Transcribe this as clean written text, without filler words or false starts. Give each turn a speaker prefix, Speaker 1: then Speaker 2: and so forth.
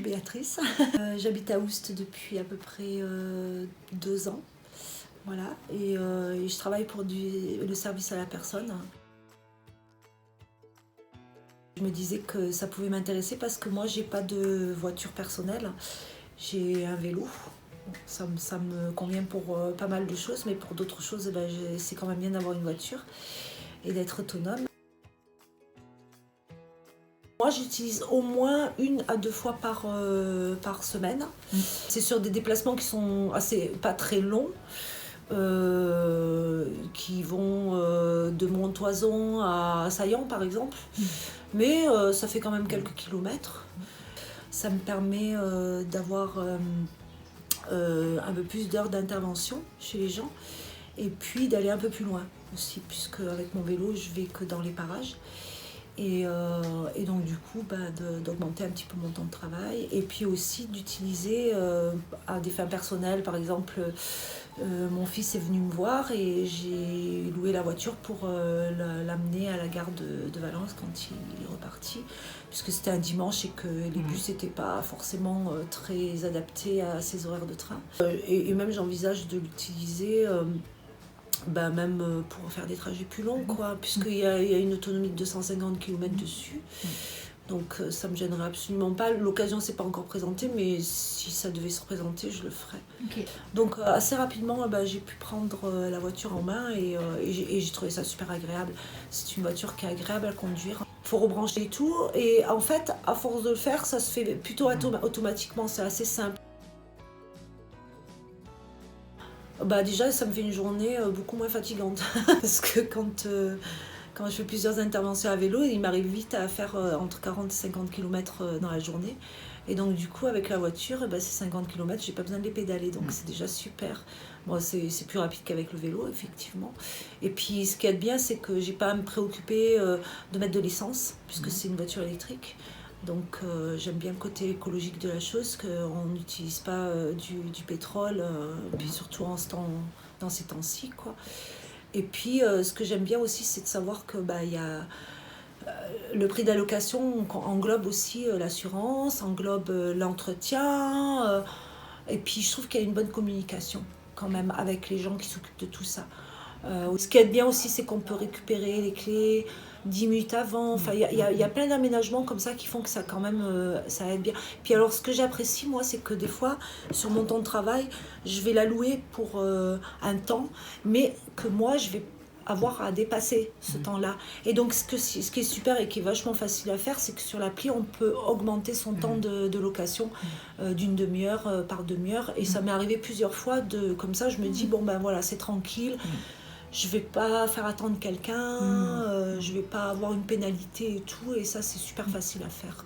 Speaker 1: suis Béatrice. J'habite à Oust depuis à peu près 2 ans. Voilà. Et je travaille pour le service à la personne. Je me disais que ça pouvait m'intéresser parce que moi, j'ai pas de voiture personnelle. J'ai un vélo. Ça me convient pour pas mal de choses, mais pour d'autres choses, c'est quand même bien d'avoir une voiture et d'être autonome. Moi, j'utilise au moins 1 à 2 fois par semaine. C'est sur des déplacements qui sont pas très longs, qui vont de Montoison à Saillant, par exemple. Mais ça fait quand même quelques kilomètres. Ça me permet d'avoir un peu plus d'heures d'intervention chez les gens et puis d'aller un peu plus loin aussi, puisque avec mon vélo, je vais que dans les parages. Et donc du coup d'augmenter un petit peu mon temps de travail et puis aussi d'utiliser à des fins personnelles. Par exemple, mon fils est venu me voir et j'ai loué la voiture pour l'amener à la gare de Valence quand il est reparti, puisque c'était un dimanche et que les bus n'étaient pas forcément très adaptés à ses horaires de train. Et même j'envisage de l'utiliser même pour faire des trajets plus longs, puisqu'il y a une autonomie de 250 km dessus. Donc ça me gênerait absolument pas. L'occasion s'est pas encore présentée, mais si ça devait se présenter, je le ferais.
Speaker 2: Okay.
Speaker 1: Donc assez rapidement, j'ai pu prendre la voiture en main et j'ai trouvé ça super agréable. C'est une voiture qui est agréable à conduire. Il faut rebrancher et tout. Et en fait, à force de le faire, ça se fait plutôt automatiquement. C'est assez simple. Déjà, ça me fait une journée beaucoup moins fatigante. Parce que quand je fais plusieurs interventions à vélo, il m'arrive vite à faire entre 40 et 50 km dans la journée. Et donc, du coup, avec la voiture, ces 50 km, j'ai pas besoin de les pédaler. Donc, c'est déjà super. Bon, c'est plus rapide qu'avec le vélo, effectivement. Et puis, ce qui est bien, c'est que j'ai pas à me préoccuper de mettre de l'essence, puisque c'est une voiture électrique. Donc j'aime bien le côté écologique de la chose, qu'on n'utilise pas du pétrole, puis surtout dans ces temps-ci, quoi. Et puis ce que j'aime bien aussi, c'est de savoir que y a, le prix d'allocation englobe aussi l'assurance, englobe l'entretien, et puis je trouve qu'il y a une bonne communication quand même avec les gens qui s'occupent de tout ça. Ce qui est bien aussi, c'est qu'on peut récupérer les clés 10 minutes avant. Enfin, il y a plein d'aménagements comme ça qui font que ça, quand même, ça aide bien. Puis alors, ce que j'apprécie, moi, c'est que des fois, sur mon temps de travail, je vais la louer pour un temps, mais que moi, je vais avoir à dépasser ce temps-là. Et donc, ce qui est super et qui est vachement facile à faire, c'est que sur l'appli, on peut augmenter son temps de location d'une demi-heure par demi-heure. Et ça m'est arrivé plusieurs fois, comme ça, je me dis, voilà, c'est tranquille. Je vais pas faire attendre quelqu'un, je vais pas avoir une pénalité et tout, et ça c'est super facile à faire.